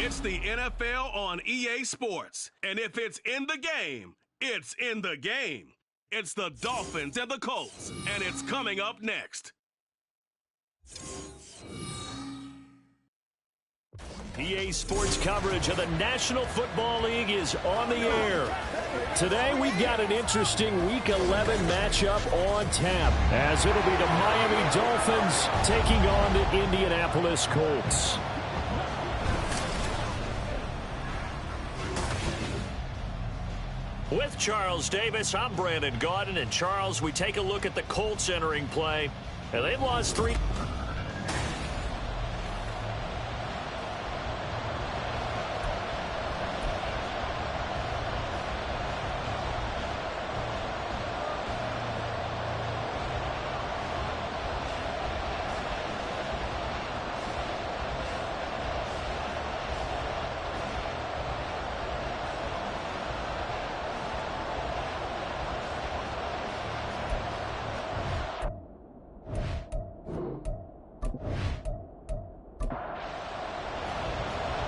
It's the NFL on EA Sports. And if it's in the game, it's in the game. It's the Dolphins and the Colts, and it's coming up next. EA Sports coverage of the National Football League is on the air. Today we've got an interesting Week 11 matchup on tap, as it'll be the Miami Dolphins taking on the Indianapolis Colts. With Charles Davis, I'm Brandon Gaudin. And Charles, we take a look at the Colts entering play. And they've lost 3.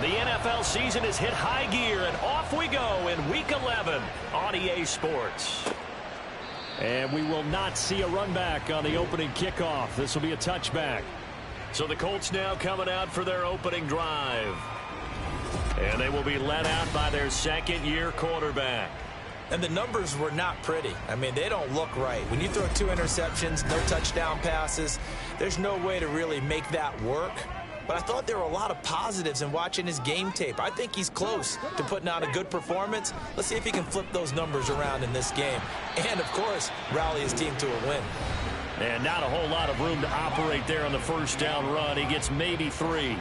The NFL season has hit high gear, and off we go in Week 11 on EA Sports. And we will not see a run back on the opening kickoff. This will be a touchback. So the Colts now coming out for their opening drive. And they will be led out by their second-year quarterback. And the numbers were not pretty. I mean, they don't look right. When you throw 2 interceptions, no touchdown passes, there's no way to really make that work. But I thought there were a lot of positives in watching his game tape. I think he's close to putting out a good performance. Let's see if he can flip those numbers around in this game. And, of course, rally his team to a win. And not a whole lot of room to operate there on the first down run. He gets maybe 3.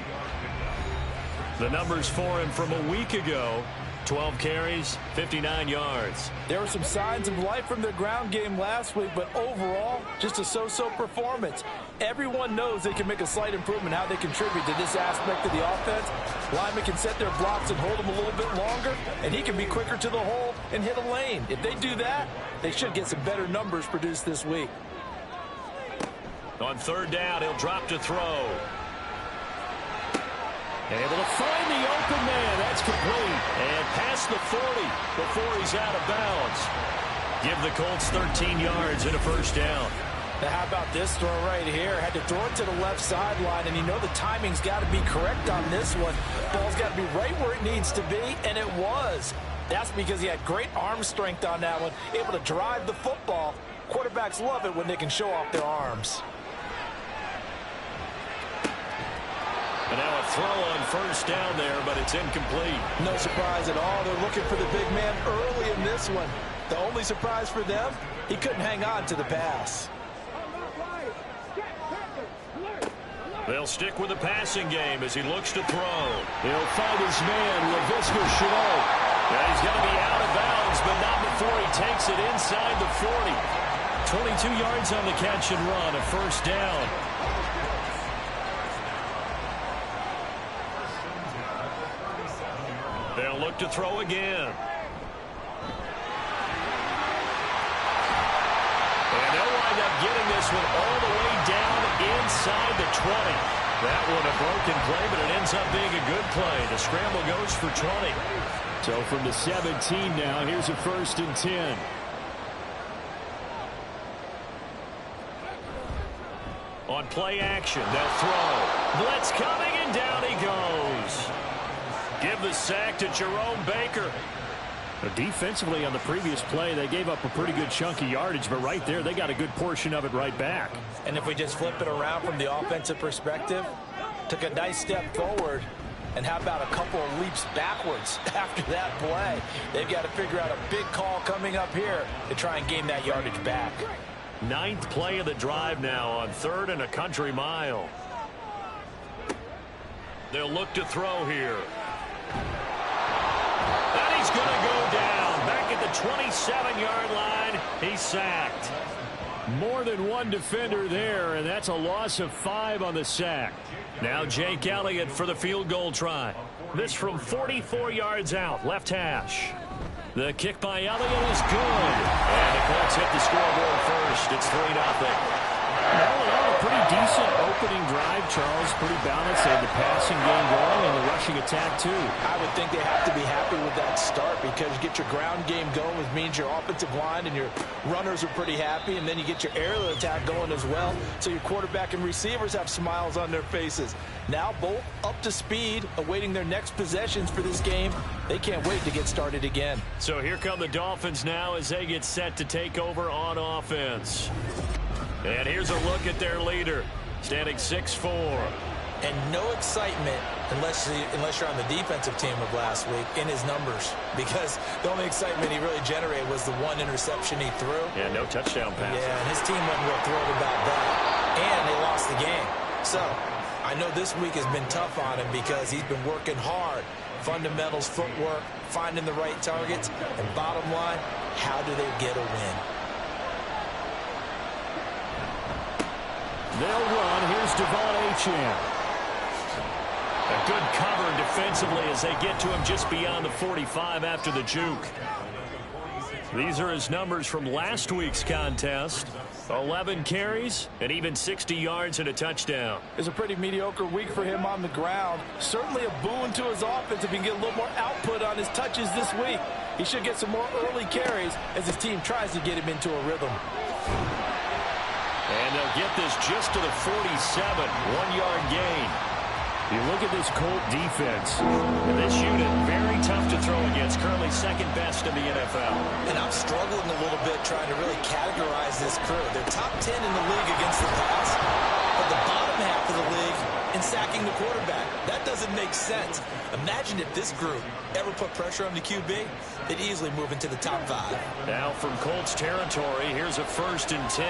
The numbers for him from a week ago: 12 carries, 59 yards. There were some signs of life from their ground game last week, but overall, just a so-so performance. Everyone knows they can make a slight improvement how they contribute to this aspect of the offense. Linemen can set their blocks and hold them a little bit longer, and he can be quicker to the hole and hit a lane. If they do that, they should get some better numbers produced this week. On third down, he'll drop to throw. Able to find the open man. That's complete. And past the 40 before he's out of bounds. Give the Colts 13 yards and a first down. Now, how about this throw right here? Had to throw it to the left sideline, and you know the timing's got to be correct on this one. Ball's got to be right where it needs to be, and it was. That's because he had great arm strength on that one, able to drive the football. Quarterbacks love it when they can show off their arms. And now a throw on first down there, but it's incomplete. No surprise at all. They're looking for the big man early in this one. The only surprise for them, he couldn't hang on to the pass. They'll stick with the passing game as he looks to throw. He'll find his man, Laviska Shenault. Yeah, he's going to be out of bounds, but not before he takes it inside the 40. 22 yards on the catch and run, a first down. They'll look to throw again. And they'll wind up getting this one all the way down inside the 20. That one a broken play, but it ends up being a good play. The scramble goes for 20. So from the 17 now, here's a 1st and 10. On play action, they'll throw. Blitz coming, and down he goes. Give the sack to Jerome Baker. Defensively on the previous play, they gave up a pretty good chunk of yardage, but right there, they got a good portion of it right back. And if we just flip it around from the offensive perspective, took a nice step forward, and how about a couple of leaps backwards after that play? They've got to figure out a big call coming up here to try and gain that yardage back. 9th play of the drive now on 3rd and a country mile. They'll look to throw here. And he's going to go down. Back at the 27-yard line, he's sacked. More than one defender there, and that's a loss of 5 on the sack. Now Jake Elliott for the field goal try. This from 44 yards out, left hash. The kick by Elliott is good. And the Colts hit the scoreboard first. It's 3-0. Well, a pretty decent opening drive, Charles. Pretty balanced. They had the passing game going and the rushing attack, too. I would think they have to be happy with that start because you get your ground game going, which means your offensive line and your runners are pretty happy, and then you get your aerial attack going as well, so your quarterback and receivers have smiles on their faces. Now both up to speed, awaiting their next possessions for this game. They can't wait to get started again. So here come the Dolphins now as they get set to take over on offense. And here's a look at their leader, standing 6'4". And no excitement unless you're on the defensive team of last week in his numbers, because the only excitement he really generated was the one interception he threw. Yeah, no touchdown pass. Yeah, and his team wasn't real thrilled about that. And they lost the game. So I know this week has been tough on him because he's been working hard. Fundamentals, footwork, finding the right targets, and bottom line, how do they get a win? They'll run. Here's Devon Achane. A good cover defensively as they get to him just beyond the 45 after the juke. These are his numbers from last week's contest. 11 carries and even 60 yards and a touchdown. It's a pretty mediocre week for him on the ground. Certainly a boon to his offense if he can get a little more output on his touches this week. He should get some more early carries as his team tries to get him into a rhythm. And they'll get this just to the 47, 1-yard gain. You look at this Colt defense, and this unit, very tough to throw against, currently second best in the NFL. And I'm struggling a little bit trying to really categorize this crew. They're top 10 in the league against the pass, but the bottom half of the league in sacking the quarterback. That doesn't make sense. Imagine if this group ever put pressure on the QB, they'd easily move into the top 5. Now from Colts territory, here's a 1st and 10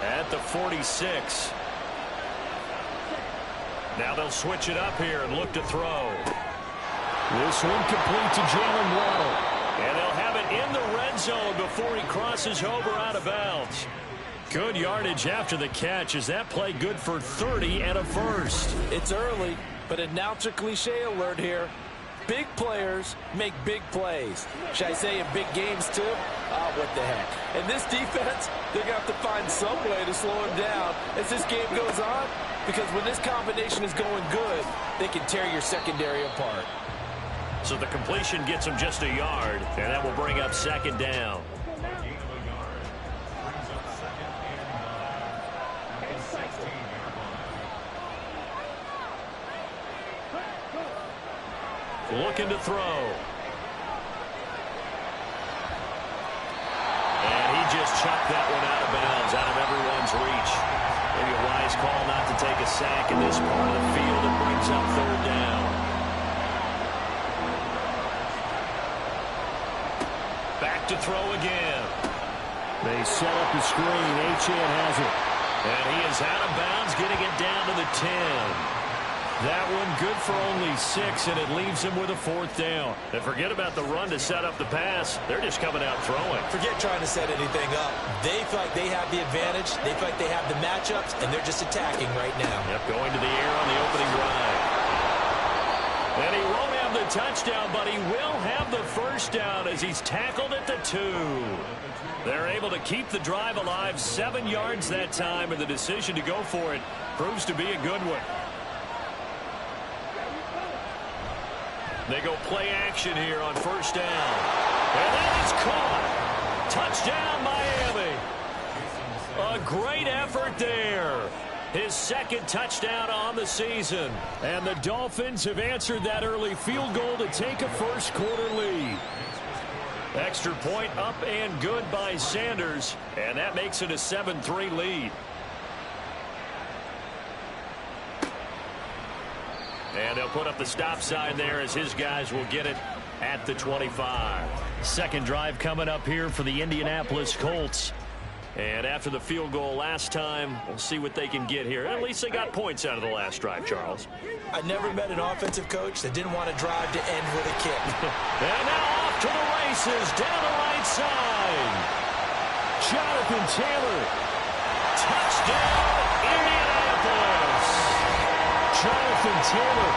at the 46. Now they'll switch it up here and look to throw. This one complete to Jalen Waddle. And they'll have it in the red zone before he crosses over out of bounds. Good yardage after the catch. Is that play good for 30 and a first? It's early, but announcer cliche alert here. Big players make big plays. Should I say in big games too? Oh, what the heck. And this defense, they're going to have to find some way to slow him down as this game goes on, because when this combination is going good, they can tear your secondary apart. So the completion gets him just a yard, and that will bring up 2nd down. Looking to throw. And he just chucked that one out of bounds, out of everyone's reach. Maybe a wise call not to take a sack in this part of the field. It brings up 3rd down. Back to throw again. They set up the screen. Achane has it. And he is out of bounds, getting it down to the 10. That one good for only 6, and it leaves him with a 4th down. And forget about the run to set up the pass. They're just coming out throwing. Forget trying to set anything up. They feel like they have the advantage. They feel like they have the matchups, and they're just attacking right now. Yep, going to the air on the opening drive. And he won't have the touchdown, but he will have the 1st down as he's tackled at the 2. They're able to keep the drive alive, 7 yards that time, and the decision to go for it proves to be a good one. They go play action here on 1st down. And that is caught. Touchdown, Miami. A great effort there. his second touchdown on the season. And the Dolphins have answered that early field goal to take a first quarter lead. Extra point up and good by Sanders, and that makes it a 7-3 lead. And they'll put up the stop sign there as his guys will get it at the 25. Second drive coming up here for the Indianapolis Colts. And after the field goal last time, we'll see what they can get here. At least they got points out of the last drive, Charles. I never met an offensive coach that didn't want to drive to end with a kick. And now off to the races down the right side. Jonathan Taylor. Touchdown, Indianapolis. Jonathan Taylor,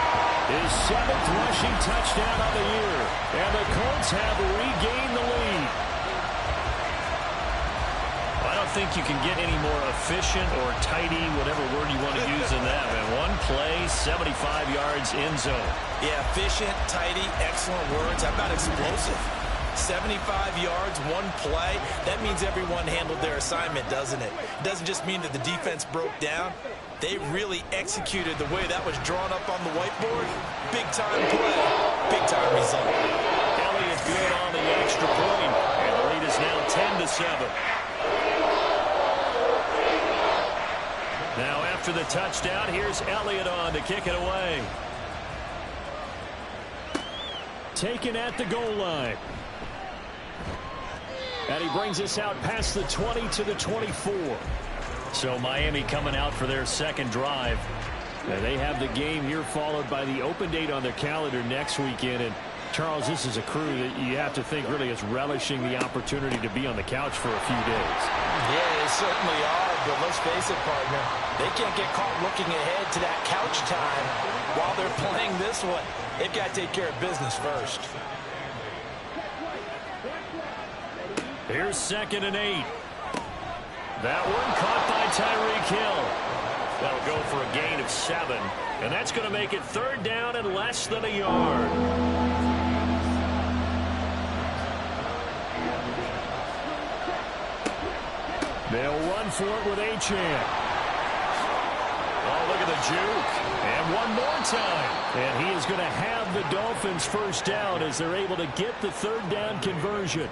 his 7th rushing touchdown of the year. And the Colts have regained the lead. I don't think you can get any more efficient or tidy, whatever word you want to use in that. And one play, 75 yards in zone. Yeah, efficient, tidy, excellent words. How about explosive? 75 yards, one play. That means everyone handled their assignment, doesn't it? It doesn't just mean that the defense broke down. They really executed the way that was drawn up on the whiteboard. Big-time play, big-time result. Elliott good on the extra point, and the lead is now 10-7. Now after the touchdown, here's Elliott on to kick it away. Taken at the goal line. And he brings us out past the 20 to the 24. So Miami coming out for their second drive. And they have the game here followed by the open date on their calendar next weekend. And Charles, this is a crew that you have to think really is relishing the opportunity to be on the couch for a few days. Yeah, they certainly are, but let's face it, partner. They can't get caught looking ahead to that couch time while they're playing this one. They've got to take care of business first. Here's 2nd and 8. That one caught by Tyreek Hill. That'll go for a gain of 7. And that's going to make it 3rd down and less than a yard. They'll run for it with Achane. Oh, look at the juke. And one more time. And he is going to have the Dolphins first down as they're able to get the 3rd down conversion.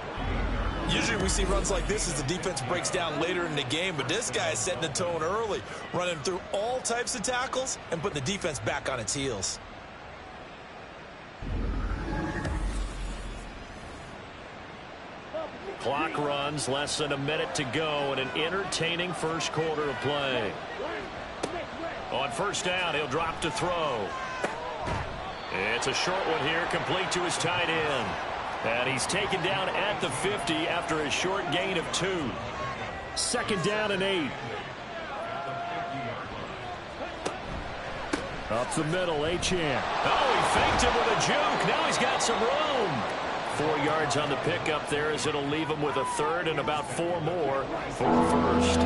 Usually we see runs like this as the defense breaks down later in the game, but this guy is setting the tone early, running through all types of tackles and putting the defense back on its heels. Clock runs, less than a minute to go, and an entertaining first quarter of play. On first down, he'll drop to throw. It's a short one here, complete to his tight end. And he's taken down at the 50 after a short gain of 2. 2nd down and 8. Up the middle, Achane. Oh, he faked it with a juke. Now he's got some room. 4 yards on the pickup there as it'll leave him with a 3rd and about 4 more for a first.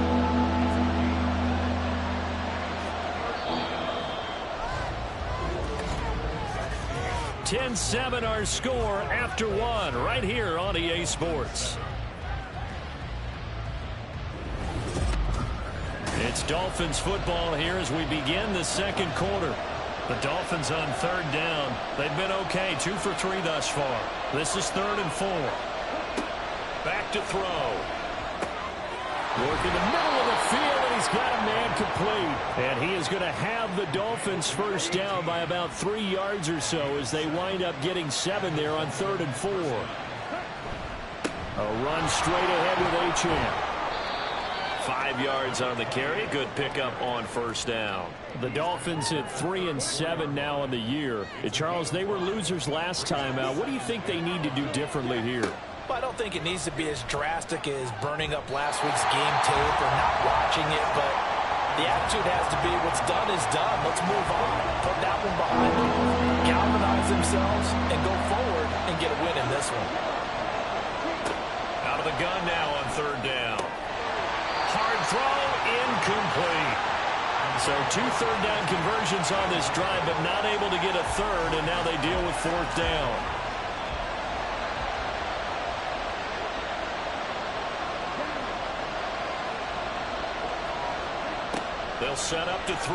(10-7) our score after 1 right here on EA Sports. It's Dolphins football here as we begin the second quarter. The Dolphins on 3rd down. They've been okay, 2 for 3 thus far. This is 3rd and 4. Back to throw. Work in the middle of the field, and he's got a man complete. And he is going to have the Dolphins first down by about 3 yards or so as they wind up getting 7 there on 3rd and 4. A run straight ahead with Achane. 5 yards on the carry. Good pickup on first down. The Dolphins at 3-7 now on the year. Charles, they were losers last time out. What do you think they need to do differently here? Well, I don't think it needs to be as drastic as burning up last week's game tape or not watching it, but the attitude has to be what's done is done. Let's move on. Put that one behind them, galvanize themselves, and go forward and get a win in this one. Out of the gun now on 3rd down. Hard throw, incomplete. So 2 3rd down conversions on this drive, but not able to get a 3rd, and now they deal with 4th down. They'll He'll set up to throw.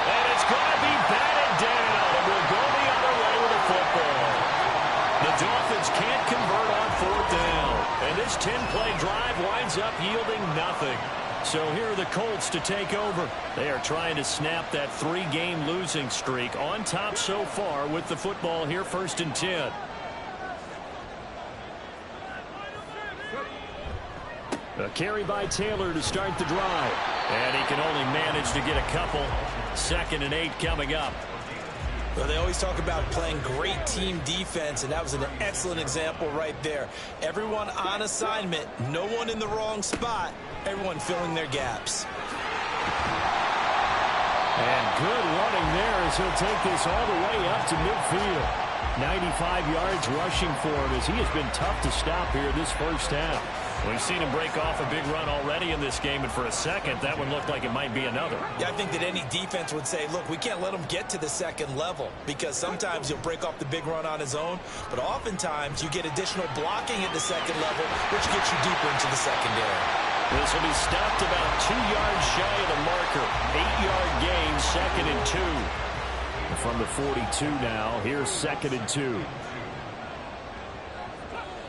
And it's going to be batted down. And we'll go the other way with the football. The Dolphins can't convert on 4th down. And this 10-play drive winds up yielding nothing. So here are the Colts to take over. They are trying to snap that 3-game losing streak, on top so far with the football here, 1st and 10. A carry by Taylor to start the drive. And he can only manage to get a couple. 2nd and 8 coming up. Well, they always talk about playing great team defense, and that was an excellent example right there. Everyone on assignment, no one in the wrong spot, everyone filling their gaps. And good running there as he'll take this all the way up to midfield. 95 yards rushing for him as he has been tough to stop here this first half. We've seen him break off a big run already in this game, and for a second, that one looked like it might be another. Yeah, I think that any defense would say, look, we can't let him get to the second level, because sometimes he'll break off the big run on his own, but oftentimes you get additional blocking at the second level, which gets you deeper into the secondary. This will be stopped about 2 yards shy of the marker. 8-yard gain, 2nd and 2. From the 42 now, here's 2nd and 2.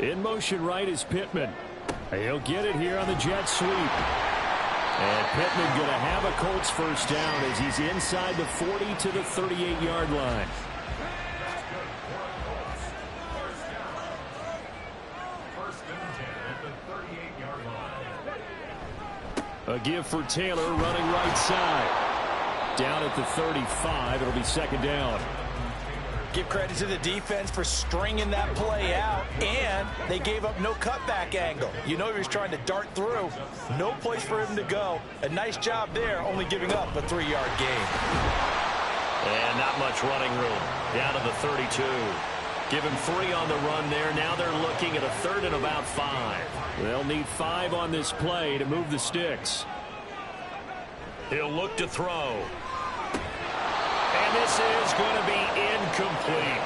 In motion right is Pittman. He'll get it here on the jet sweep. And Pittman going to have a Colts first down as he's inside the 40 to the 38-yard line. A give for Taylor running right side. Down at the 35, it'll be 2nd down. Give credit to the defense for stringing that play out, and they gave up no cutback angle. You know he was trying to dart through. No place for him to go. A nice job there, only giving up a 3-yard gain. And not much running room. Down to the 32. Give him 3 on the run there. Now they're looking at a 3rd and about 5. They'll need 5 on this play to move the sticks. He'll look to throw. And this is going to be incomplete.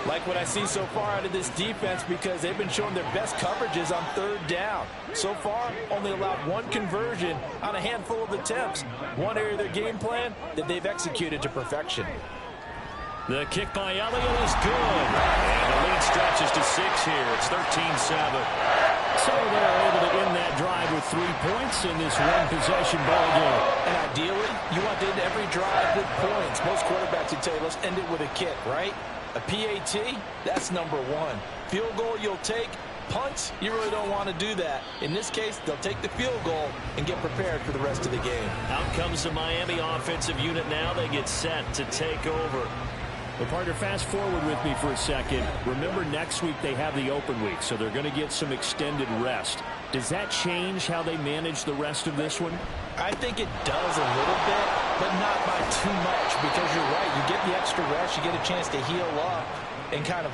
Like what I see so far out of this defense, because they've been showing their best coverages on 3rd down. So far, only allowed 1 conversion on a handful of attempts. One area of their game plan that they've executed to perfection. The kick by Elliott is good. And the lead stretches to 6 here. It's 13-7. So they're able to end that drive with 3 points in this one-possession ball game. And ideally, you want to end every drive with points. Most quarterbacks would tell you, let's end it with a kick, right? A PAT, that's number 1. Field goal you'll take. Punts, you really don't want to do that. In this case, they'll take the field goal and get prepared for the rest of the game. Out comes the Miami offensive unit now. They get set to take over. Well, partner, fast forward with me for a second. Remember, next week they have the open week, so they're going to get some extended rest. Does that change how they manage the rest of this one? I think it does a little bit, but not by too much, because you're right. You get the extra rest, you get a chance to heal up and kind of,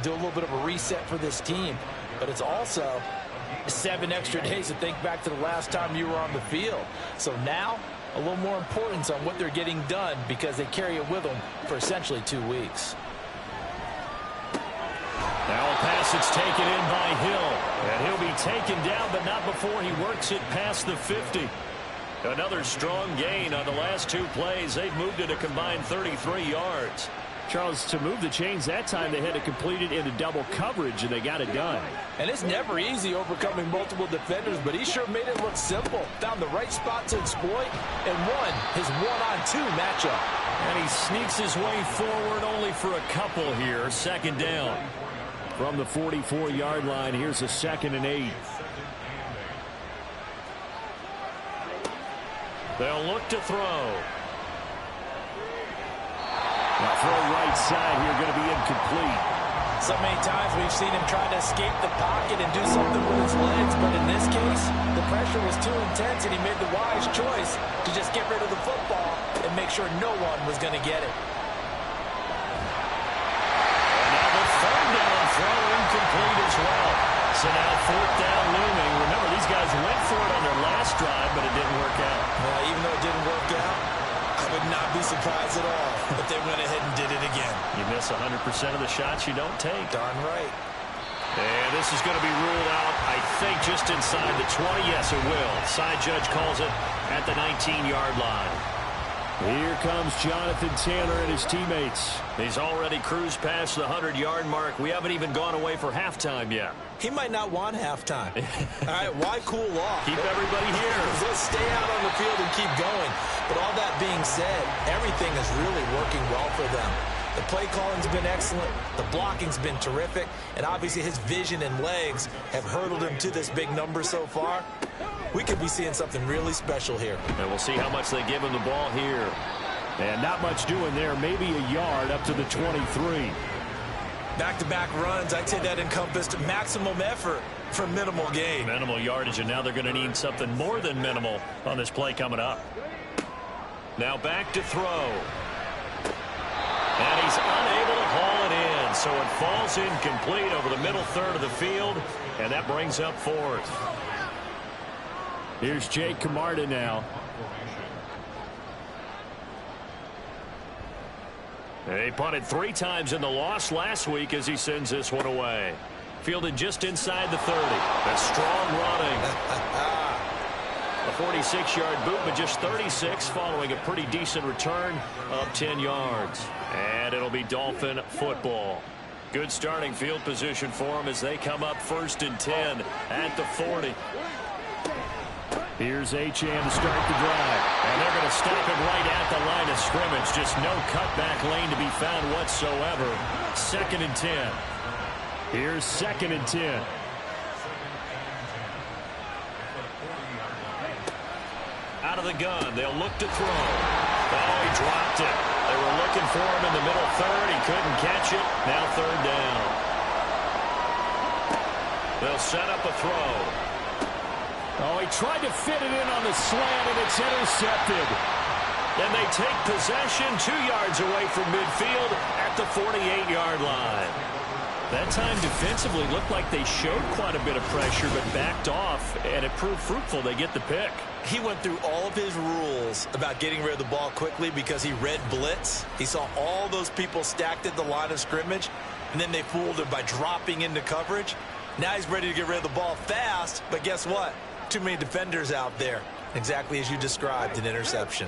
do a little bit of a reset for this team. But it's also 7 extra days to think back to the last time you were on the field. So now, a little more importance on what they're getting done, because they carry it with them for essentially 2 weeks. Now a pass that's taken in by Hill. And he'll be taken down, but not before he works it past the 50. Another strong gain on the last 2 plays. They've moved it a combined 33 yards. Charles, to move the chains that time, they had to complete it into double coverage, and they got it done. And it's never easy overcoming multiple defenders, but he sure made it look simple. Found the right spot to exploit and won his 1-on-2 matchup. And he sneaks his way forward only for a couple here. 2nd down. From the 44-yard line, here's a 2nd and 8. They'll look to throw. The throw right side here going to be incomplete. So many times we've seen him try to escape the pocket and do something with his legs, but in this case, the pressure was too intense and he made the wise choice to just get rid of the football and make sure no one was going to get it. And now the 3rd down throw incomplete as well. So now 4th down looming. Remember, these guys went for it on their last drive, but it didn't work out. Even though it didn't work out, I would not be surprised at all if they went ahead and did it again. You miss 100% of the shots you don't take. Darn right. And this is going to be ruled out, I think, just inside the 20. Yes, it will. Side judge calls it at the 19-yard line. Here comes Jonathan Taylor and his teammates. He's already cruised past the 100-yard mark. We haven't even gone away for halftime yet. He might not want halftime. All right, why cool off? Keep everybody here. Let's stay out on the field and keep going. But all that being said, everything is really working well for them. The play calling's been excellent. The blocking's been terrific. And obviously his vision and legs have hurdled him to this big number so far. We could be seeing something really special here. And we'll see how much they give him the ball here. And not much doing there. Maybe a yard up to the 23. Back-to-back runs, I'd say that encompassed maximum effort for minimal gain. Minimal yardage, and now they're going to need something more than minimal on this play coming up. Now back to throw. And he's unable to haul it in, so it falls incomplete over the middle third of the field, and that brings up fourth. Here's Jake Camarda now. He punted 3 times in the loss last week as he sends this one away. Fielded just inside the 30. A strong running. A 46-yard boot, but just 36 following a pretty decent return of 10 yards. And it'll be Dolphin football. Good starting field position for them as they come up 1st and 10 at the 40. Here's Achane to start the drive. And they're going to stop it right at the line of scrimmage. Just no cutback lane to be found whatsoever. 2nd and 10. Here's 2nd and 10. Out of the gun. They'll look to throw. Oh, he dropped it. They were looking for him in the middle third. He couldn't catch it. Now 3rd down. They'll set up a throw. Oh, he tried to fit it in on the slant, and it's intercepted. And they take possession 2 yards away from midfield at the 48-yard line. That time defensively looked like they showed quite a bit of pressure but backed off, and it proved fruitful. They get the pick. He went through all of his rules about getting rid of the ball quickly because he read blitz. He saw all those people stacked at the line of scrimmage, and then they fooled him by dropping into coverage. Now he's ready to get rid of the ball fast, but guess what? Too many defenders out there. Exactly as you described, an interception.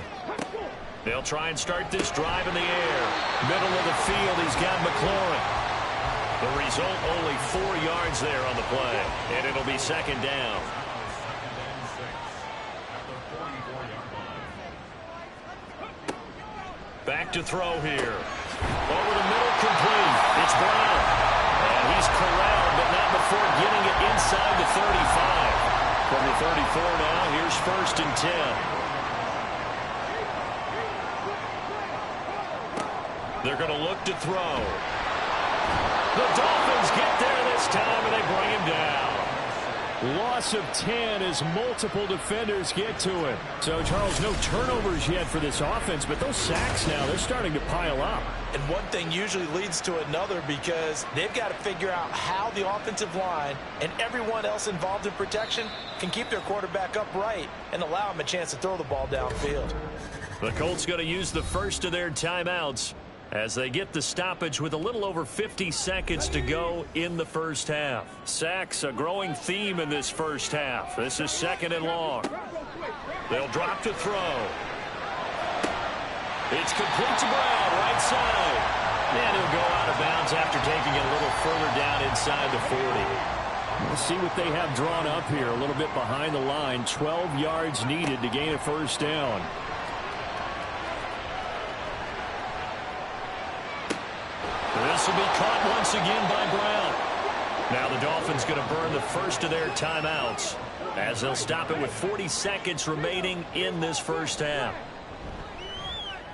They'll try and start this drive in the air. Middle of the field, he's got McLaurin. The result, only 4 yards there on the play, and it'll be 2nd down. Back to throw here. Over the middle, complete. It's Brown. And he's corralled, but not before getting it inside the 35. From the 34 now, here's 1st and 10. They're going to look to throw. The Dolphins get there this time, and they bring him down. Loss of 10 as multiple defenders get to it. So, Charles, no turnovers yet for this offense, but those sacks now, they're starting to pile up. And one thing usually leads to another because they've got to figure out how the offensive line and everyone else involved in protection can keep their quarterback upright and allow him a chance to throw the ball downfield. The Colts going to use the first of their timeouts as they get the stoppage with a little over 50 seconds to go in the first half. Sacks, a growing theme in this first half. This is 2nd and long. They'll drop to throw. It's complete to Brown, right side. And he'll go out of bounds after taking it a little further down inside the 40. We'll see what they have drawn up here. A little bit behind the line. 12 yards needed to gain a 1st down. This will be caught once again by Brown. Now the Dolphins going to burn the first of their timeouts as they'll stop it with 40 seconds remaining in this first half.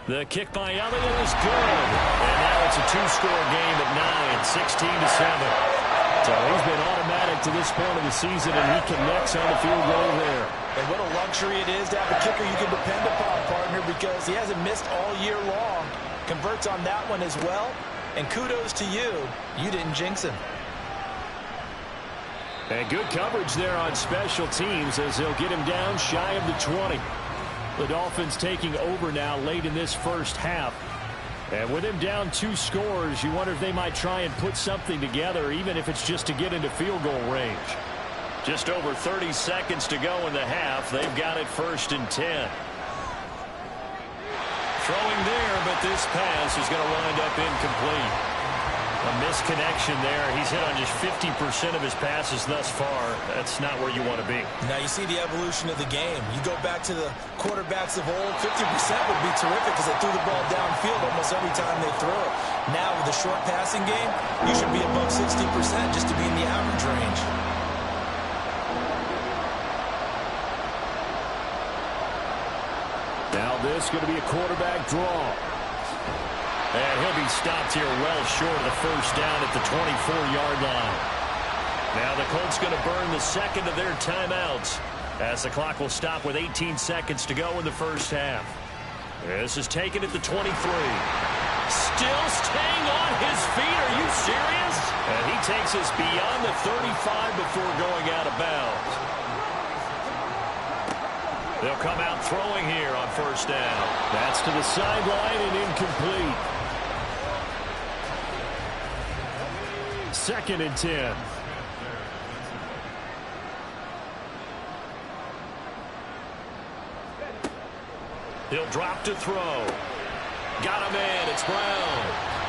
The kick by Elliott is good. And now it's a 2-score game at 9, 16-7. So he's been automatic to this point of the season, and he connects on the field goal there. And what a luxury it is to have a kicker you can depend upon, partner, because he hasn't missed all year long. Converts on that one as well. And kudos to you. You didn't jinx him. And good coverage there on special teams as they'll get him down shy of the 20. The Dolphins taking over now late in this first half. And with him down 2 scores, you wonder if they might try and put something together, even if it's just to get into field goal range. Just over 30 seconds to go in the half. They've got it 1st and 10. Throwing there, but this pass is going to wind up incomplete. A misconnection there. He's hit on just 50% of his passes thus far. That's not where you want to be. Now you see the evolution of the game. You go back to the quarterbacks of old, 50% would be terrific because they threw the ball downfield almost every time they threw it. Now with the short passing game, you should be above 60% just to be in the average range. Now this is going to be a quarterback draw. And he'll be stopped here well short of the 1st down at the 24-yard line. Now the Colts going to burn the second of their timeouts as the clock will stop with 18 seconds to go in the 1st half. This is taken at the 23. Still staying on his feet. Are you serious? And he takes us beyond the 35 before going out of bounds. They'll come out throwing here on 1st down. That's to the sideline and incomplete. 2nd and 10. He'll drop to throw. Got him in. It's Brown.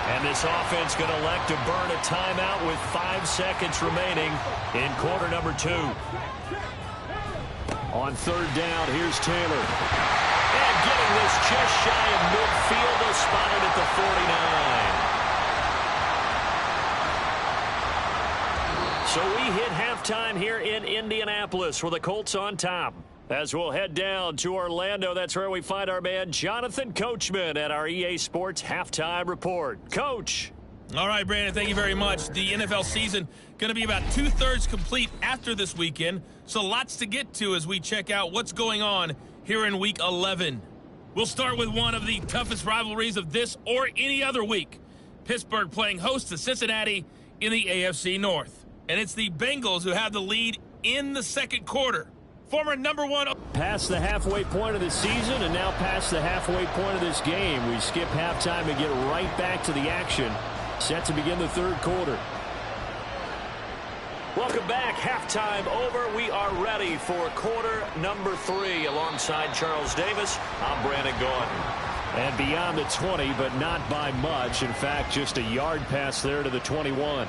And this offense going to elect to burn a timeout with 5 seconds remaining in quarter number 2. On 3rd down, here's Taylor. And getting this just shy of midfield. They'll spot it at the 49. So we hit halftime here in Indianapolis with the Colts on top. As we'll head down to Orlando, that's where we find our man Jonathan Coachman at our EA Sports Halftime Report. Coach. All right, Brandon, thank you very much. The NFL season going to be about 2/3 complete after this weekend, so lots to get to as we check out what's going on here in Week 11. We'll start with one of the toughest rivalries of this or any other week. Pittsburgh playing host to Cincinnati in the AFC North. And it's the Bengals who have the lead in the 2nd quarter. Former #1. Past the halfway point of the season and now past the halfway point of this game. We skip halftime and get right back to the action. Set to begin the 3rd quarter. Welcome back. Halftime over. We are ready for quarter number 3 alongside Charles Davis. I'm Brandon Gaudin. And beyond the 20, but not by much. In fact, just a yard pass there to the 21.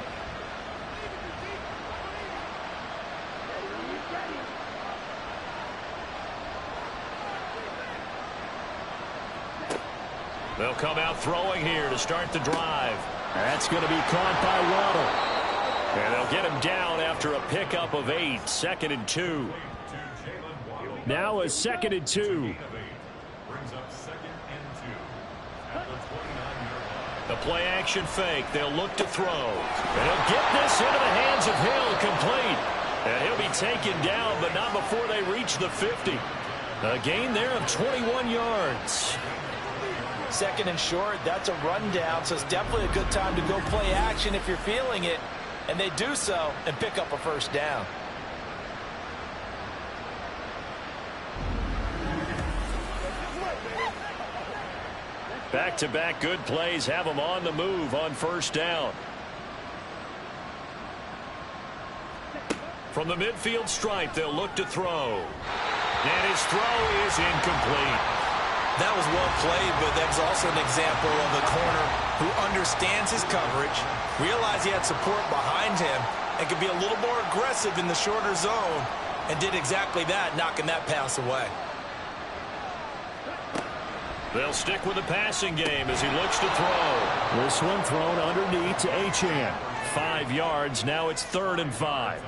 They'll come out throwing here to start the drive. That's going to be caught by Waddle. And they'll get him down after a pickup of 8. 2nd and 2. Now a 2nd and 2. The play action fake. They'll look to throw. And he'll get this into the hands of Hill, complete. And he'll be taken down, but not before they reach the 50. A gain there of 21 yards. 2nd and short, that's a rundown, so it's definitely a good time to go play action if you're feeling it. And they do so and pick up a 1st down. Back-to-back good plays have them on the move on 1st down. From the midfield stripe, they'll look to throw. And his throw is incomplete. That was well played, but that's also an example of a corner who understands his coverage, realized he had support behind him, and could be a little more aggressive in the shorter zone, and did exactly that, knocking that pass away. They'll stick with the passing game as he looks to throw. This one thrown underneath to Achane. 5 yards. Now it's 3rd and 5.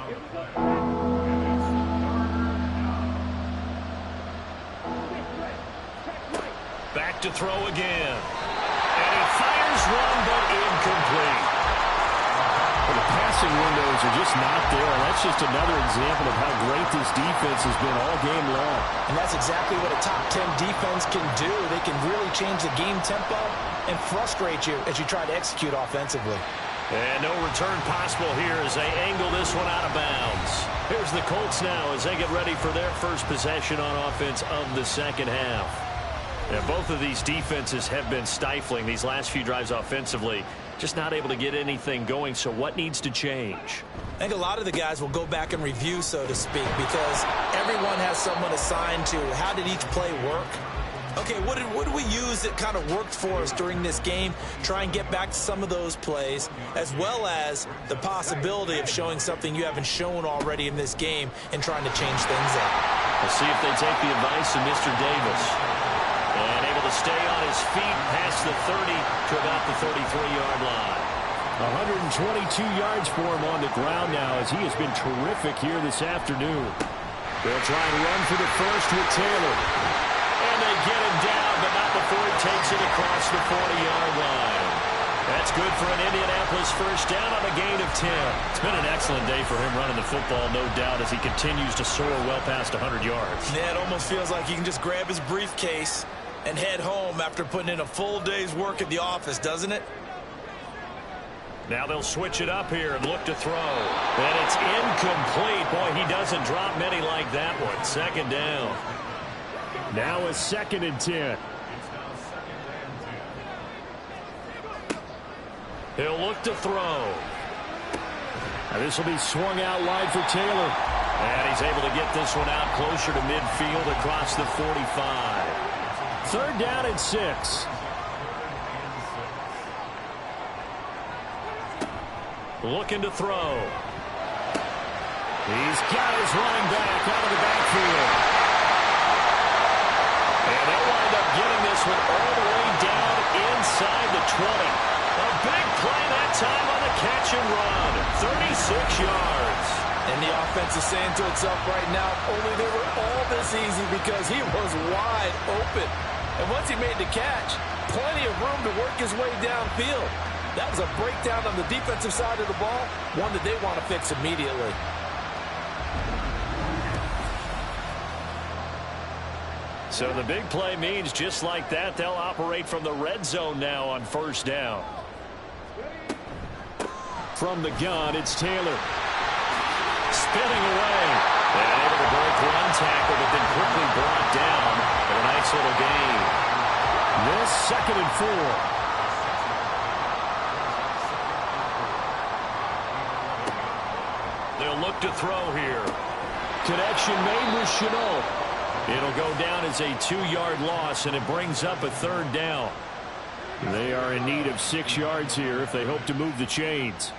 Back to throw again. And he fires one, but incomplete. Well, the passing windows are just not there. And that's just another example of how great this defense has been all game long. And that's exactly what a top 10 defense can do. They can really change the game tempo and frustrate you as you try to execute offensively. And no return possible here as they angle this one out of bounds. Here's the Colts now as they get ready for their first possession on offense of the 2nd half. Yeah, both of these defenses have been stifling these last few drives offensively. Just not able to get anything going, so what needs to change? I think a lot of the guys will go back and review, so to speak, because everyone has someone assigned to how did each play work. Okay, what did we use that kind of worked for us during this game? Try and get back to some of those plays, as well as the possibility of showing something you haven't shown already in this game and trying to change things up. We'll see if they take the advice of Mr. Davis. And able to stay on his feet past the 30 to about the 33-yard line. 122 yards for him on the ground now as he has been terrific here this afternoon. They'll try and run for the first with Taylor. And they get him down, but not before he takes it across the 40-yard line. That's good for an Indianapolis first down on a gain of 10. It's been an excellent day for him running the football, no doubt, as he continues to soar well past 100 yards. Yeah, it almost feels like he can just grab his briefcase and head home after putting in a full day's work at the office, doesn't it? Now they'll switch it up here and look to throw. And it's incomplete. Boy, he doesn't drop many like that one. Second down. Now a 2nd and 10. He'll look to throw. And this will be swung out wide for Taylor. And he's able to get this one out closer to midfield across the 45. 3rd down and 6. Looking to throw. He's got his running back out of the backfield. And they'll wind up getting this one all the way down inside the 20. A big play that time on the catch and run. 36 yards. And the offense is saying to itself right now, only they were all this easy because he was wide open. And once he made the catch, plenty of room to work his way downfield. That was a breakdown on the defensive side of the ball, one that they want to fix immediately. So the big play means just like that, they'll operate from the red zone now on 1st down. From the gun, it's Taylor. Spinning away. And able to break one tackle, but then quickly brought down. And a nice little gain. This 2nd and 4. They'll look to throw here. Connection made with Shenault. It'll go down as a 2-yard loss, and it brings up a 3rd down. They are in need of 6 yards here if they hope to move the chains.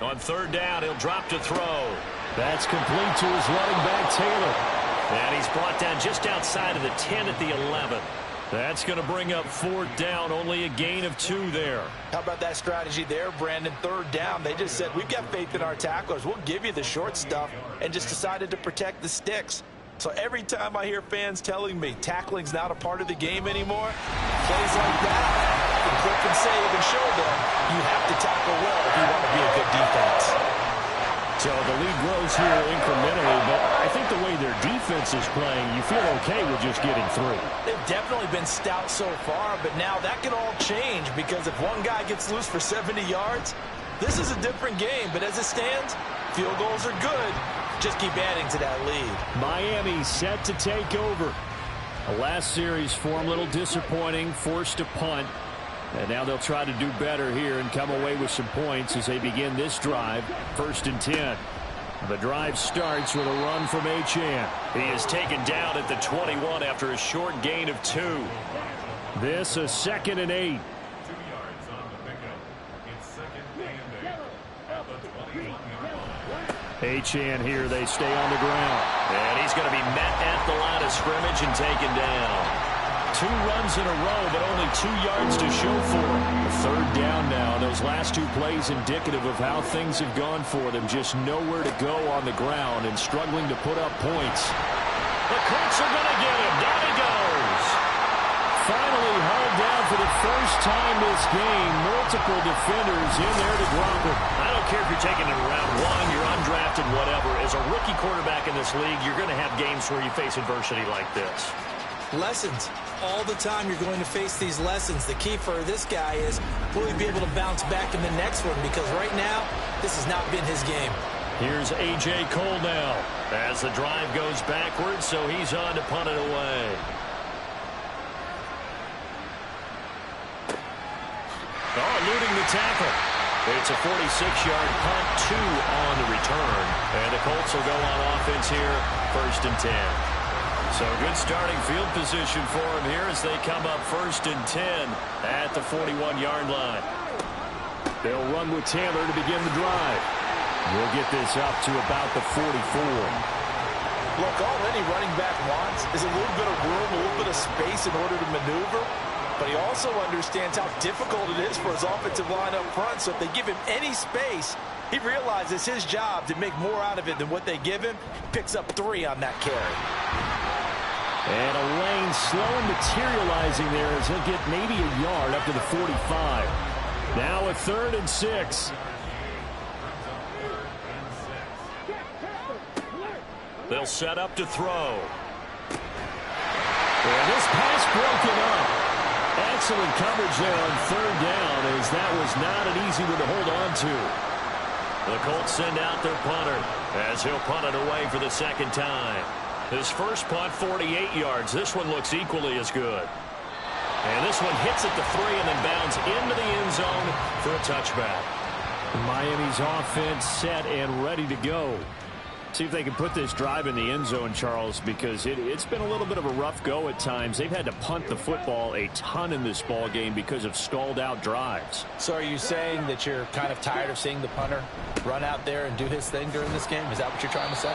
On 3rd down, he'll drop to throw. That's complete to his running back, Taylor. And he's brought down just outside of the 10 at the 11. That's going to bring up 4th down, only a gain of 2 there. How about that strategy there, Brandon? 3rd down, they just said, we've got faith in our tacklers. We'll give you the short stuff, and just decided to protect the sticks. So every time I hear fans telling me tackling's not a part of the game anymore, plays like that, I can click and save and show them you have to tackle well if you want to be a good defense. So the lead grows here incrementally, but I think the way their defense is playing, you feel okay with just getting through. They've definitely been stout so far, but now that can all change because if one guy gets loose for 70 yards, this is a different game. But as it stands, field goals are good. Just keep adding to that lead. Miami set to take over. The last series for them, a little disappointing, forced to punt. And now they'll try to do better here and come away with some points as they begin this drive. 1st and 10. The drive starts with a run from Achane. He is taken down at the 21 after a short gain of 2. This a 2nd and 8. Achane here, they stay on the ground. And he's going to be met at the line of scrimmage and taken down. 2 runs in a row, but only 2 yards to show for him. 3rd down now. Those last 2 plays indicative of how things have gone for them. Just nowhere to go on the ground and struggling to put up points. The Colts are going to get him. Down he goes. Finally hauled down for the first time this game. Multiple defenders in there to drop him. I don't care if you're taking it in round 1, you're undrafted, whatever. As a rookie quarterback in this league, you're going to have games where you face adversity like this. Lessons. All the time you're going to face these lessons. The key for this guy is, will he be able to bounce back in the next one? Because right now, this has not been his game. Here's A.J. Cole now as the drive goes backwards, so he's on to punt it away. Oh, eluding the tackle. It's a 46-yard punt, 2 on the return. And the Colts will go on offense here, 1st and 10. So good starting field position for them here as they come up 1st and 10 at the 41-yard line. They'll run with Taylor to begin the drive. We'll get this up to about the 44. Look, all any running back wants is a little bit of room, a little bit of space in order to maneuver. But he also understands how difficult it is for his offensive line up front. So if they give him any space, he realizes his job to make more out of it than what they give him. Picks up 3 on that carry. And a lane slow materializing there as he'll get maybe a yard up to the 45. Now a 3rd and 6. They'll set up to throw. And this pass broken up. Excellent coverage there on 3rd down, as that was not an easy one to hold on to. The Colts send out their punter as he'll punt it away for the 2nd time. His first punt, 48 yards. This one looks equally as good. And this one hits at the 3 and then bounds into the end zone for a touchback. Miami's offense set and ready to go. See if they can put this drive in the end zone, Charles, because it's been a little bit of a rough go at times. They've had to punt the football a ton in this ball game because of stalled-out drives. So are you saying that you're kind of tired of seeing the punter run out there and do his thing during this game? Is that what you're trying to say?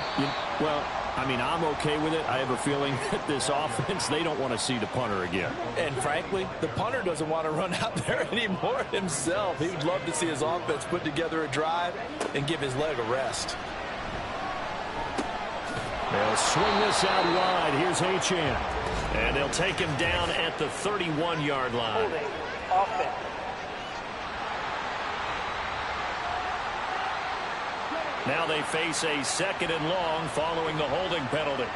Well, I mean, I'm okay with it. I have a feeling that this offense, they don't want to see the punter again. And frankly, the punter doesn't want to run out there anymore himself. He would love to see his offense put together a drive and give his leg a rest. They'll swing this out wide. Here's Achane. And they'll take him down at the 31-yard line. Offense. Now they face a 2nd and long following the holding penalty.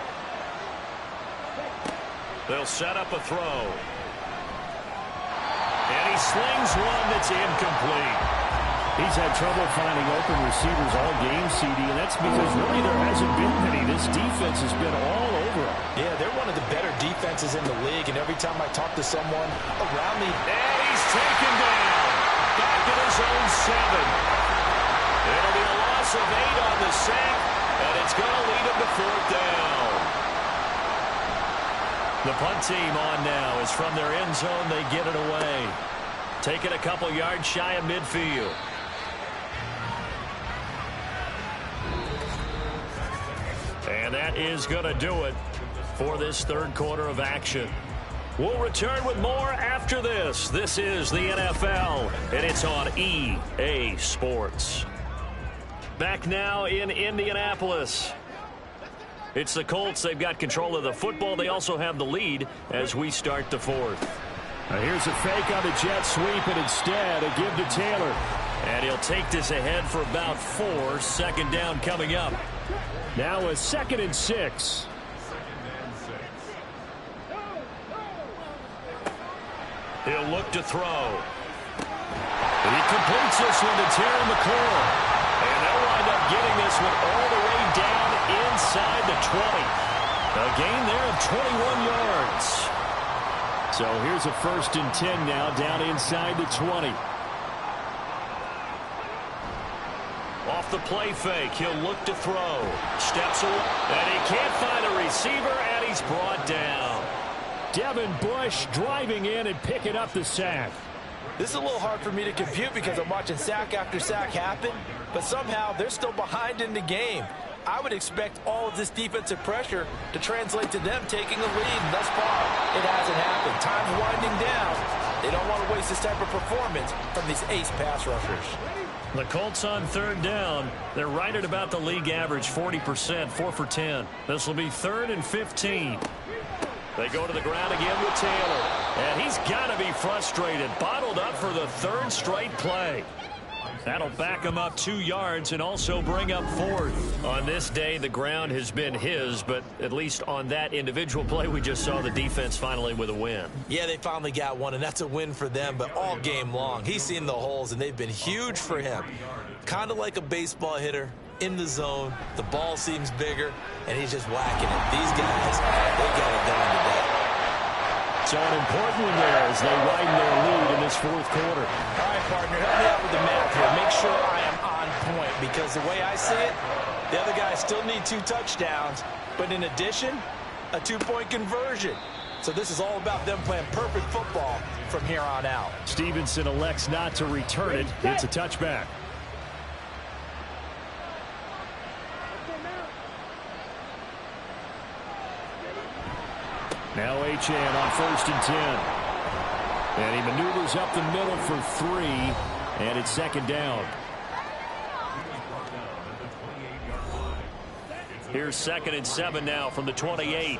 They'll set up a throw. And he slings one that's incomplete. He's had trouble finding open receivers all game, CD, and that's because really there hasn't been many. This defense has been all over him. Yeah, they're one of the better defenses in the league, and every time I talk to someone around me... And he's taken down. Back at his own 7. It'll be a loss of 8 on the sack, and it's going to lead him to 4th down. The punt team on now is from their end zone. They get it away. Taking a couple yards shy of midfield. And that is going to do it for this 3rd quarter of action. We'll return with more after this. This is the NFL, and it's on EA Sports. Back now in Indianapolis. It's the Colts. They've got control of the football. They also have the lead as we start the 4th. Now here's a fake on the jet sweep, and instead a give to Taylor. And he'll take this ahead for about 4. 2nd down coming up. Now a 2nd and 6. He'll look to throw. He completes this one to Terry McLaurin. And they'll wind up getting this one all the way down inside the 20. A gain there of 21 yards. So here's a 1st and 10 now down inside the 20. Off the play fake, he'll look to throw. Steps away, and he can't find a receiver, and he's brought down. Devin Bush driving in and picking up the sack. This is a little hard for me to compute because I'm watching sack after sack happen, but somehow they're still behind in the game. I would expect all of this defensive pressure to translate to them taking a lead, and thus far, it hasn't happened. Time's winding down. They don't want to waste this type of performance from these ace pass rushers. The Colts on 3rd down. They're right at about the league average, 40%, 4 for 10. This will be 3rd and 15. They go to the ground again with Taylor. And he's got to be frustrated. Bottled up for the 3rd straight play. That'll back him up 2 yards and also bring up 4th. On this day, the ground has been his, but at least on that individual play, we just saw the defense finally with a win. Yeah, they finally got one, and that's a win for them, but all game long, he's seen the holes, and they've been huge for him. Kind of like a baseball hitter in the zone. The ball seems bigger, and he's just whacking it. These guys, they got it done today. So an important one there as they widen their lead in this fourth quarter. All right, partner, help me out with the math here. Make sure I am on point, because the way I see it, the other guys still need 2 touchdowns, but in addition, a 2-point conversion. So this is all about them playing perfect football from here on out. Stevenson elects not to return it. It's a touchback. Now Achane on 1st and 10. And he maneuvers up the middle for 3, and it's 2nd down. Here's 2nd and 7 now from the 28.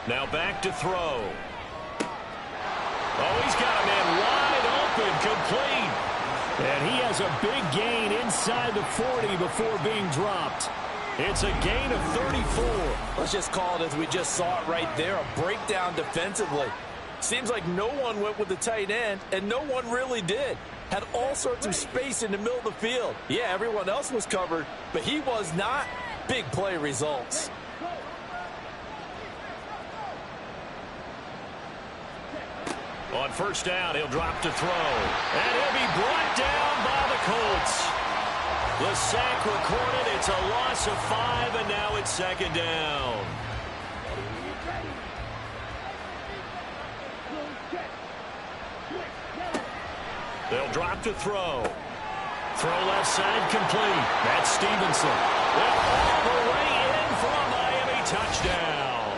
Now back to throw. Oh, he's got a man wide open, complete. And he has a big gain inside the 40 before being dropped. It's a gain of 34. Let's just call it as we just saw it right there, a breakdown defensively. Seems like no one went with the tight end, and no one really did. Had all sorts of space in the middle of the field. Yeah, everyone else was covered, but he was not. Big play results. On 1st down, he'll drop to throw. And he'll be brought down by the Colts. The sack recorded. It's a loss of 5, and now it's 2nd down. They'll drop to throw. Throw left side complete. That's Stevenson. All the way in for a Miami touchdown.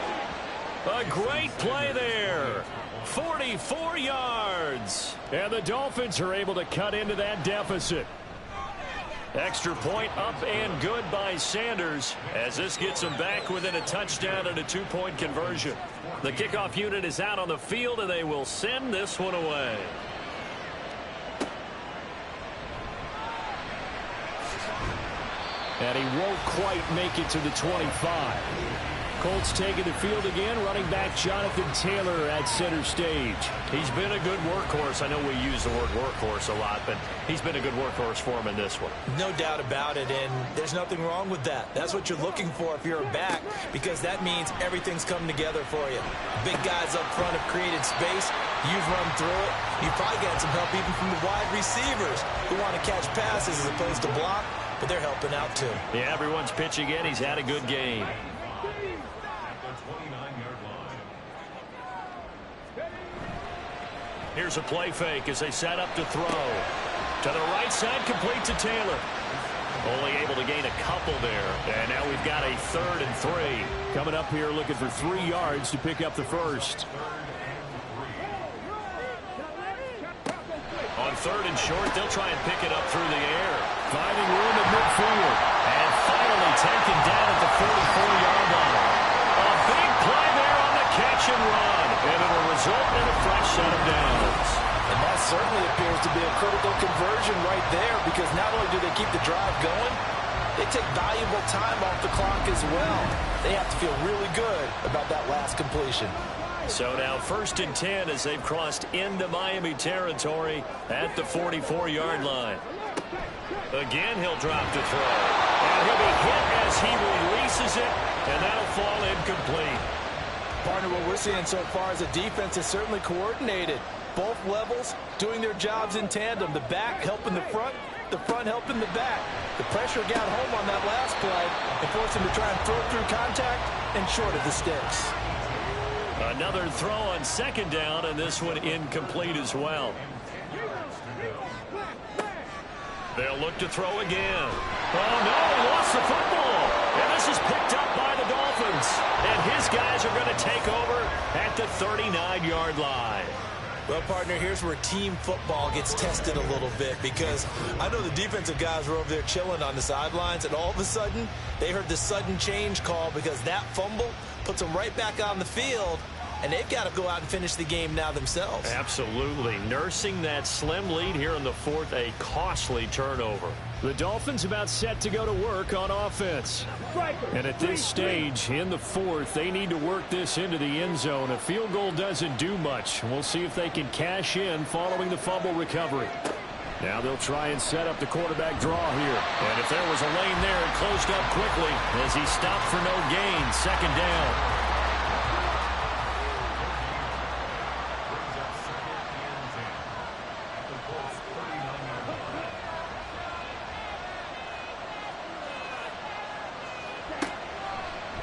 A great play there. 44 yards. And the Dolphins are able to cut into that deficit. Extra point up and good by Sanders as this gets them back within a touchdown and a 2-point conversion. The kickoff unit is out on the field, and they will send this one away. And he won't quite make it to the 25. Colts taking the field again. Running back Jonathan Taylor at center stage. He's been a good workhorse. I know we use the word workhorse a lot, but he's been a good workhorse for him in this one. No doubt about it, and there's nothing wrong with that. That's what you're looking for if you're a back, because that means everything's coming together for you. Big guys up front have created space. You've run through it. You've probably got some help even from the wide receivers who want to catch passes as opposed to block, but they're helping out too. Yeah, everyone's pitching in. He's had a good game. Here's a play fake as they set up to throw. To the right side, complete to Taylor. Only able to gain a couple there. And now we've got a 3rd and 3. Coming up here looking for 3 yards to pick up the first. On 3rd and short, they'll try and pick it up through the air. Finding room at midfield. And finally taken down at the 44-yard line. A big play there on the catch and run. And it'll result in a fresh set of downs. And that certainly appears to be a critical conversion right there, because not only do they keep the drive going, they take valuable time off the clock as well. They have to feel really good about that last completion. So now 1st and 10 as they've crossed into Miami territory at the 44-yard line. Again, he'll drop to throw. And he'll be hit as he releases it, and that'll fall incomplete. Partner, what we're seeing so far is the defense is certainly coordinated. Both levels doing their jobs in tandem. The back helping the front helping the back. The pressure got home on that last play and forced him to try and throw through contact and short of the sticks. Another throw on 2nd down, and this one incomplete as well. They'll look to throw again. Oh, no, he lost the football. And this is picked up by the Dolphins. And his guys are going to take over at the 39-yard line. Well, partner, here's where team football gets tested a little bit, because I know the defensive guys were over there chilling on the sidelines, and all of a sudden, they heard the sudden change call because that fumble puts them right back on the field, and they've got to go out and finish the game now themselves. Absolutely. Nursing that slim lead here in the 4th, a costly turnover. The Dolphins about set to go to work on offense. And at this stage in the 4th, they need to work this into the end zone. A field goal doesn't do much. We'll see if they can cash in following the fumble recovery. Now they'll try and set up the quarterback draw here. And if there was a lane there, it closed up quickly as he stopped for no gain. Second down.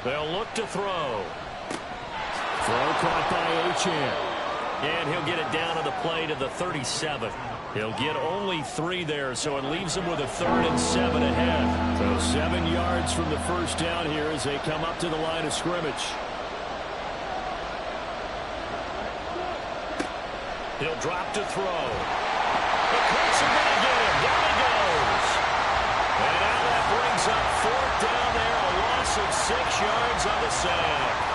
They'll look to throw. Throw caught by Achane. And he'll get it down to the play to the 37. He'll get only 3 there, so it leaves him with a 3rd and 7 ahead. So 7 yards from the first down here as they come up to the line of scrimmage. He'll drop to throw. The Colts are going to get him. Down he goes. And now that brings up 4th down there, a loss of 6 yards on the sack.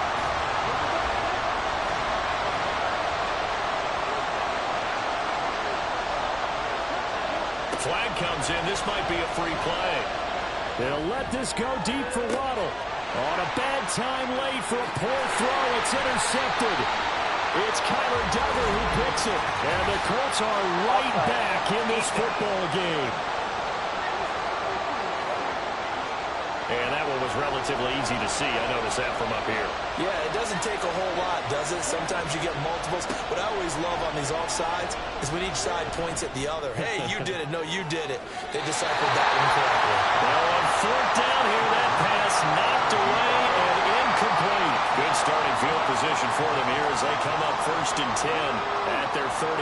Flag comes in. This might be a free play. They'll let this go deep for Waddle. On a bad time late for a poor throw. It's intercepted. It's Kyler Duggar who picks it. And the Colts are right back in this football game. And that one was relatively easy to see. I noticed that from up here. Yeah, it doesn't take a whole lot, does it? Sometimes you get multiples. What I always love on these offsides is when each side points at the other. Hey, you did it. No, you did it. They deciphered that one correctly. Now on 4th down here, that pass knocked away and incomplete. Good starting field position for them here as they come up 1st and 10 at their 38.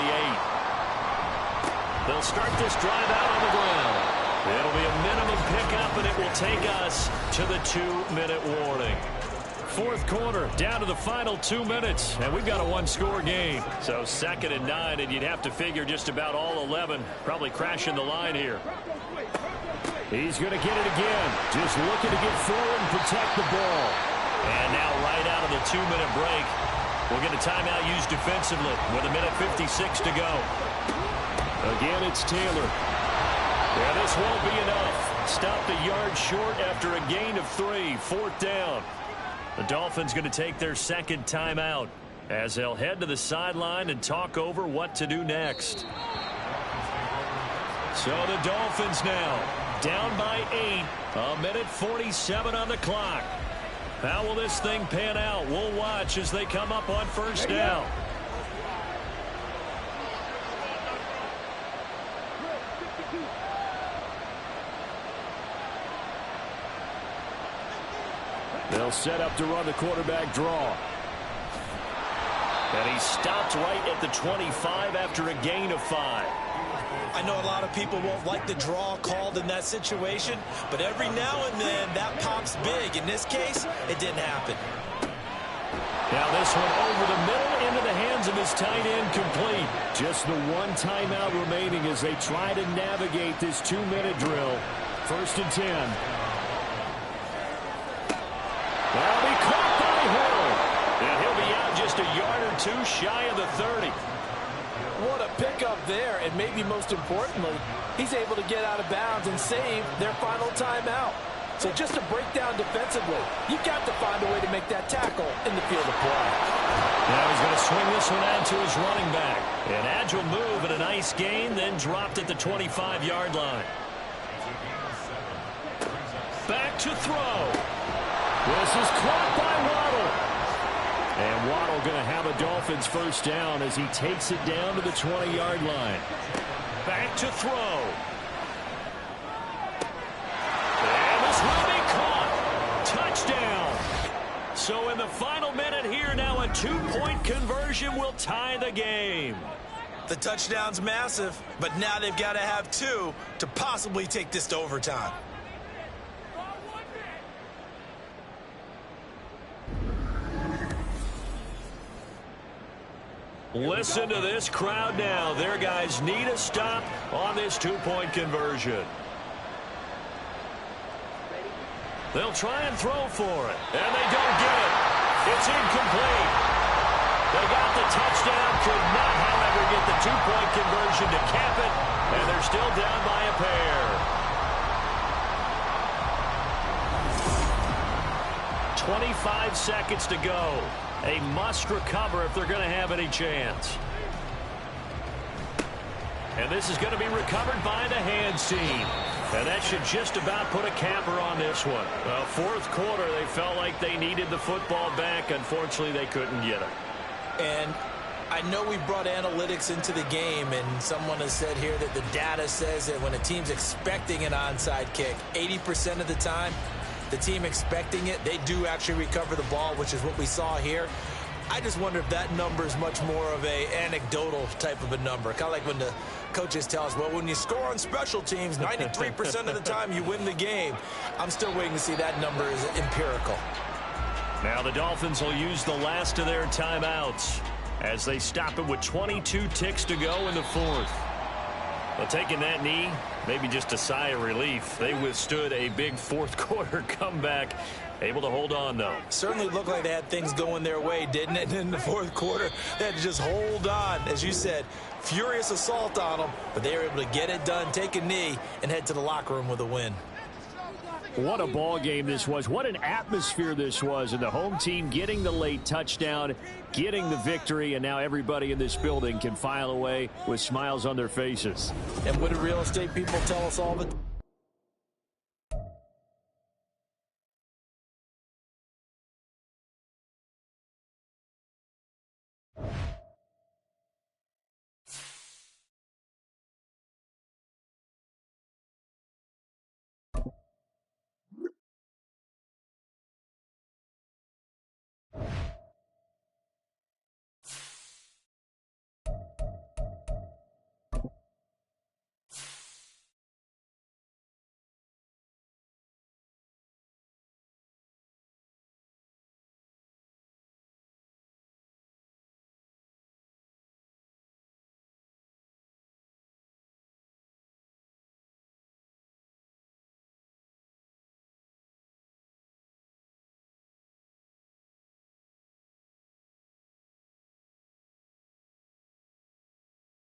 They'll start this drive out on the ground. It'll be a minimum pickup, and it will take us to the 2-minute warning. 4th quarter, down to the final 2 minutes, and we've got a 1-score game. So 2nd and 9, and you'd have to figure just about all 11 probably crashing the line here. He's going to get it again, just looking to get forward and protect the ball. And now right out of the 2-minute break, we'll get a timeout used defensively with 1:56 to go. Again, it's Taylor. Yeah, this won't be enough. Stopped a yard short after a gain of 3. 4th down. The Dolphins going to take their 2nd timeout as they'll head to the sideline and talk over what to do next. So the Dolphins now down by 8. 1:47 on the clock. How will this thing pan out? We'll watch as they come up on 1st down. They'll set up to run the quarterback draw. And he stopped right at the 25 after a gain of 5. I know a lot of people won't like the draw called in that situation, but every now and then that pops big. In this case, it didn't happen. Now this one over the middle into the hands of his tight end, complete. Just the 1 timeout remaining as they try to navigate this 2-minute drill. 1st and 10. That'll be caught by Hill. And he'll be out just a yard or 2 shy of the 30. What a pickup there, and maybe most importantly, he's able to get out of bounds and save their final timeout. So just to break down defensively, you've got to find a way to make that tackle in the field of play. Now he's going to swing this one out to his running back. An agile move and a nice gain, then dropped at the 25-yard line. Back to throw. This is caught by Waddle. And Waddle going to have a Dolphins 1st down as he takes it down to the 20-yard line. Back to throw. And this will be caught. Touchdown. So in the final minute here, now a 2-point conversion will tie the game. The touchdown's massive, but now they've got to have 2 to possibly take this to overtime. Listen to this crowd now. Their guys need a stop on this 2-point conversion. They'll try and throw for it, and they don't get it. It's incomplete. They got the touchdown, could not, however, get the 2-point conversion to cap it, and they're still down by a pair. 25 seconds to go. A must recover if they're going to have any chance. And this is going to be recovered by the hands team. And that should just about put a capper on this one. Well, fourth quarter, they felt like they needed the football back. Unfortunately, they couldn't get it. And I know we brought analytics into the game, and someone has said here that the data says that when a team's expecting an onside kick, 80% of the time, the team expecting it, they do actually recover the ball, which is what we saw here. I just wonder if that number is much more of a anecdotal type of a number. Kind of like when the coaches tell us, well, when you score on special teams, 93% of the time you win the game. I'm still waiting to see that number is empirical. Now the Dolphins will use the last of their timeouts as they stop it with 22 ticks to go in the fourth. Well, taking that knee, maybe just a sigh of relief. They withstood a big fourth quarter comeback. Able to hold on, though. Certainly looked like they had things going their way, didn't it? And in the fourth quarter, they had to just hold on. As you said, furious assault on them, but they were able to get it done, take a knee, and head to the locker room with a win. What a ball game this was. What an atmosphere this was. And the home team getting the late touchdown, getting the victory, and now everybody in this building can file away with smiles on their faces. And what do real estate people tell us all the time?